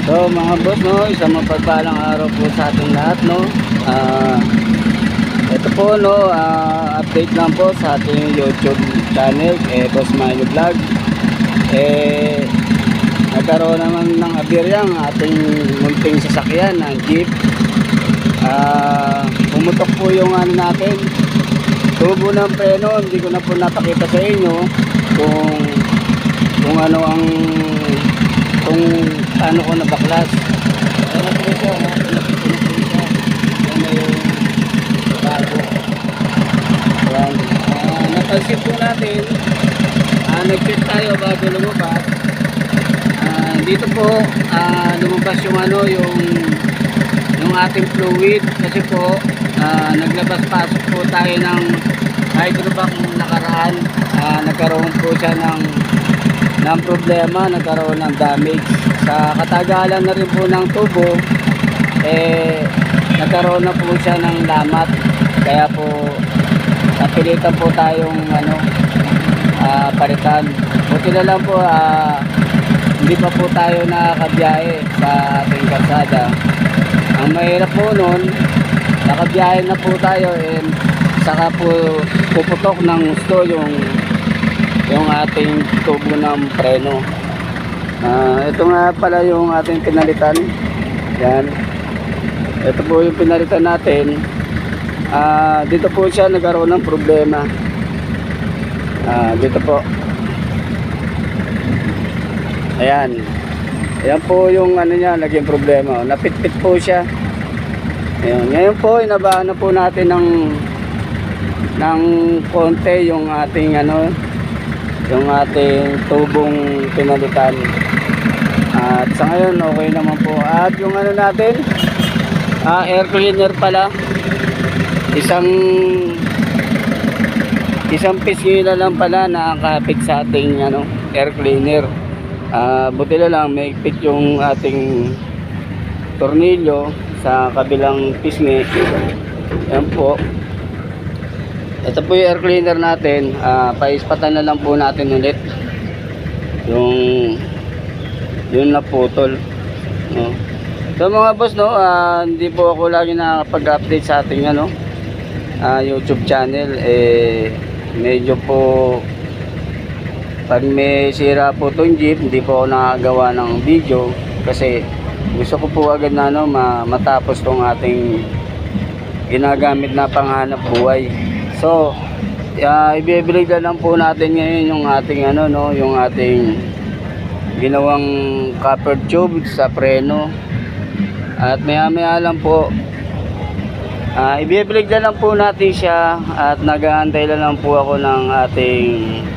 So mga boss, no, isang mapagpalang araw po sa ating lahat, no. Ito po, no, update lang po sa ating YouTube channel, Boss Milo Vlog. Nagkaroon naman ng aberya ang ating munting sasakyan ng jeep. Pumutok po yung ano natin, tubo ng preno. Hindi ko na po napakita sa inyo kung ano ang kung paano ko nabaklas. Ayan na po siya, ayan na yung bago. Ayan. Napansin po natin, nag-check tayo bago lumabas. Dito po lumabas yung ano, yung ating fluid, kasi po naglabas-pasok po tayo ng hydrovac nakaraan. Nagkaroon po siya ng problema, nagkaroon ng damage sa katagalan na rin po ng tubo. Nagkaroon na po siya ng lamat, kaya po napilitan po tayong palitan. Buti na lang po hindi pa po tayo nakakabiyahe sa ating kalsada. Ang mahirap po nun, nakabiyahe na po tayo, saka po puputok ng gusto yung ating tubo ng preno. Ito nga pala yung ating pinalitan. Yan, ito po yung pinalitan natin. Dito po siya nagkaroon ng problema. Dito po, ayan po yung ano niya, naging problema. Napitpit po siya. Ayan. Ngayon po inabaan na po natin ng konti yung ating yung ating tubong pinalitan. At sa ngayon okay naman po. At yung natin, air cleaner pala, isang pisngi na lang pala nakakapit sa ating air cleaner. Buti na lang may fit yung ating tornilyo sa kabilang pisngi. Yan po. Ito po yung air cleaner natin. Paispatan na lang po natin ulit yung naputol, no? So mga boss, no, hindi po ako lagi nakakapag-update sa ating YouTube channel. Medyo po pag may sira po itong jeep, hindi po ako nakagawa ng video kasi gusto ko po agad na matapos tong ating ginagamit na panghanap buhay. So i-blade na lang po natin ngayon yung ating yung ating ginawang copper tube sa preno. At maya lang po i-blade na lang po natin siya, at nag-aantay na lang po ako ng ating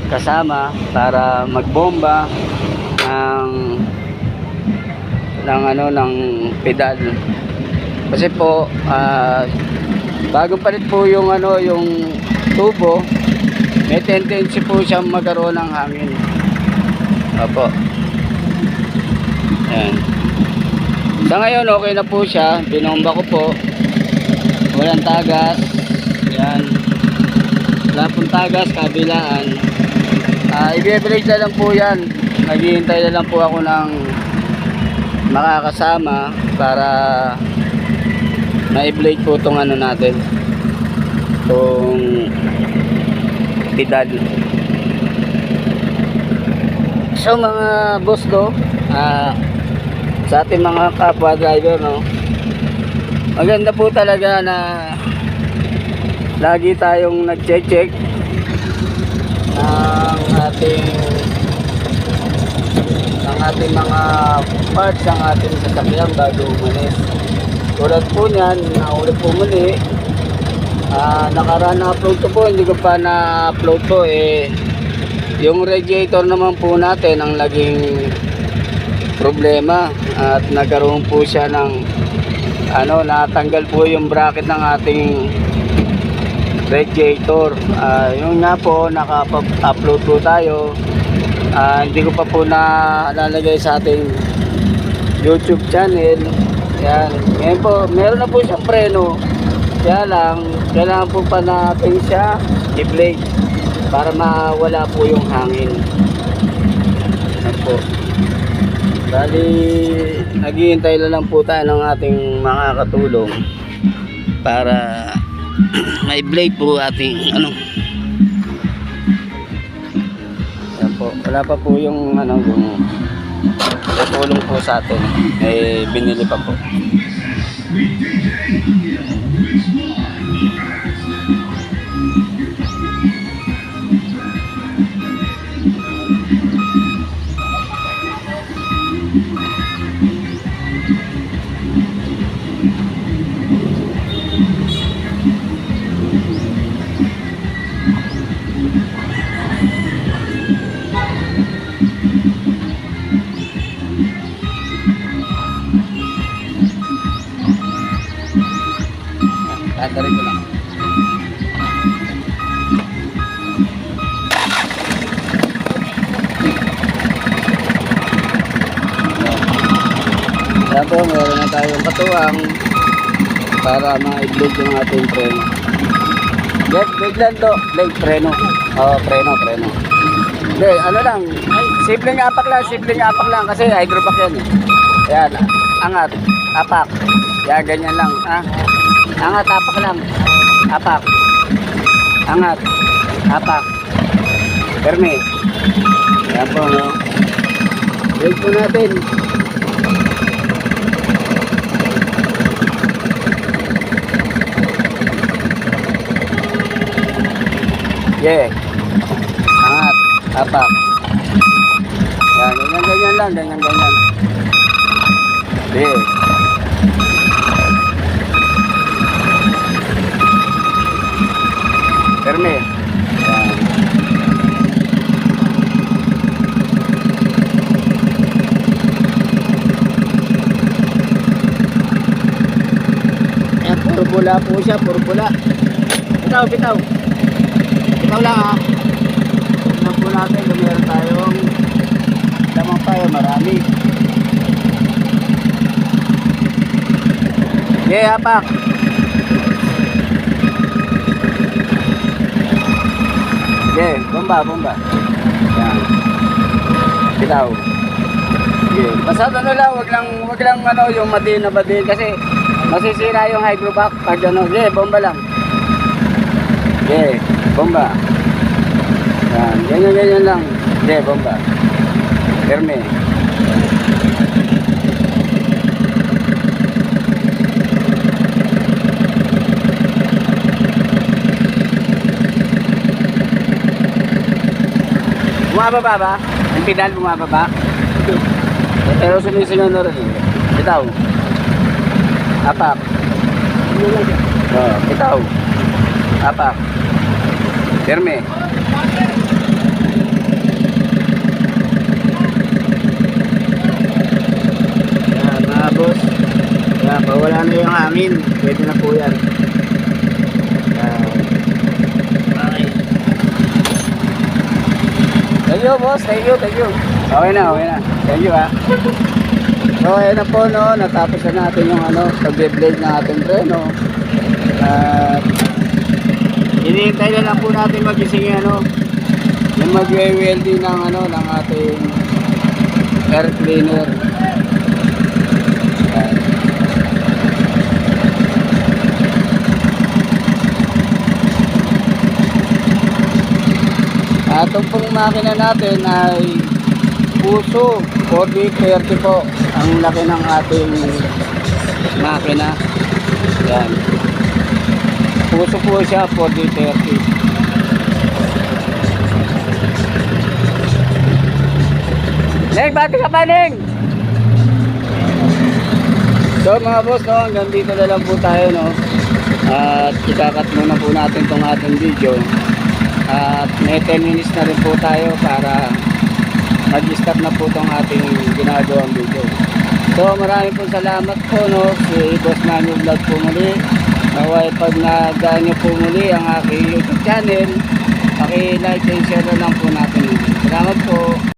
kasama para magbomba ng pedal. Kasi po bago palit po yung yung tubo, may tendency po siyang magkaroon ng hangin. Opo. Ayan. Sa ngayon okay na po siya, binomba ko po, walang tagas. Ayan, wala pong tagas kabilaan. I-blade na lang po yan. Naghihintay na lang po ako ng makakasama para na-blade po itong natin, itong pedal. So mga boss, no, sa ating mga kapwa driver, no, maganda po talaga na lagi tayong nag-check ng ating mga parts ng ating sasakyan bago umalis. Tulad po niyan, naulit po muli, nakaraan na upload ko po, hindi ko pa na-upload po. Yung radiator naman po natin ang naging problema, at nagkaroon po siya ng natanggal po yung bracket ng ating radiator. Yung nga po, naka-upload po tayo. Hindi ko pa po nalalagay sa ating YouTube channel. Yan. Ngayon po, meron na po siyang preno. Kaya lang, kailangan po pa natin siya i-blade para mawala po yung hangin. Yan po. Bali, naghihintay na lang po tayo ng ating mga katulong para may blade po ating ano. Yan po, wala pa po yung ano, yung tutulong po sa atin. Eh, binili pa po. Tatarin ko lang. Kaya po, meron na tayong katuwang para ma-i-blade yung ating preno. Blade lang to. Blade, preno. Oo, preno. Hindi, ano lang. Simpleng apak lang kasi hydroback yan eh. Ayan, angat, apak. Yan, ganyan lang. Ha? Angat, apak lang. Apak. Angat, apak. Permi. Ayan po, no? Blade po natin. Yeah. Angat, apak. Yan, ganyan lang, ganyan. Yeah. Perme. Yan. Ayan, puro bula po siya, puro bula. Bitaw. Ikaw lang ha. Tignan po natin kung meron tayong lamang tayo, marami. Yeah, apak. Yeah, bomba. Yan. Bitaw. Yeah. Basta ano lang, wag lang ano, yung madin kasi masisira yung hydroback pag ano. Yeah, bomba lang. Yeah, bomba. Yan, ganyan lang. Yeah, bomba. Perme. Bumababa ba? Ang pedal bumababa? Pero sumisunod na rin. Bitaw. Apak. Bitaw. Apak. Perme. Yan mga boss. Yan, pawala na yung hangin. Pwede na po yan. Yan. Okay. Thank you boss. Thank you. Okay na. Thank you ha. So ayan na po no. Natapos na natin yung ano, pag-blade ng ating preno. At hinihintay na lang po natin magising ano, yung mag-welding ng ano, ng ating air cleaner. Itong pong makina natin ay Puso 4030 po ang laki ng ating makina. Yan. Puso po siya 4030. Neng, bati ka pa, Neng! So mga boss, no, hanggang dito na lang po tayo, no? At ikakat muna po natin itong ating video. At may 10 minutes na rin po tayo para mag-stop na po itong ating ginagawang video. So maraming po salamat po, no, si Boss Manny Vlog po muli. Naway pag nagaan nyo po muli ang aking YouTube channel, paki-like and share na lang po natin. Salamat po.